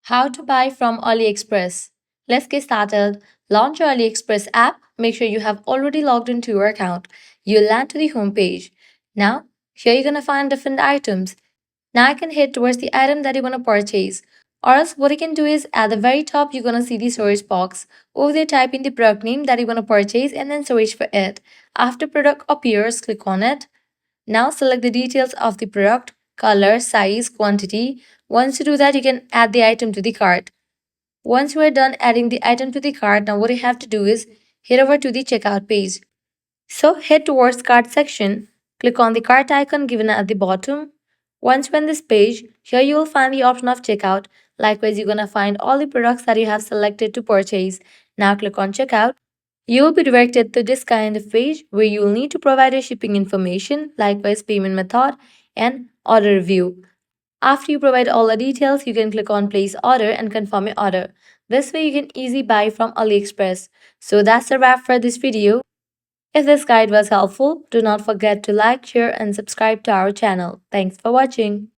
How to buy from AliExpress. Let's get started. Launch your AliExpress app. Make sure you have already logged into your account. You'll land to the home page. Now, here you're gonna find different items. Now I can head towards the item that you want to purchase. Or else what you can do is at the very top you're gonna see the search box. Over there type in the product name that you want to purchase and then search for it. After product appears, click on it. Now select the details of the product, color, size, quantity. Once you do that, you can add the item to the cart. Once you are done adding the item to the cart, now what you have to do is head over to the checkout page. So head towards cart section, click on the cart icon given at the bottom. Once you're on this page, here you will find the option of checkout. Likewise, you're gonna find all the products that you have selected to purchase. Now click on checkout. You will be directed to this kind of page where you will need to provide your shipping information, likewise payment method and order review. After you provide all the details, you can click on place order and confirm your order. This way you can easily buy from AliExpress. So that's a wrap for this video. If this guide was helpful, do not forget to like, share and subscribe to our channel. Thanks for watching.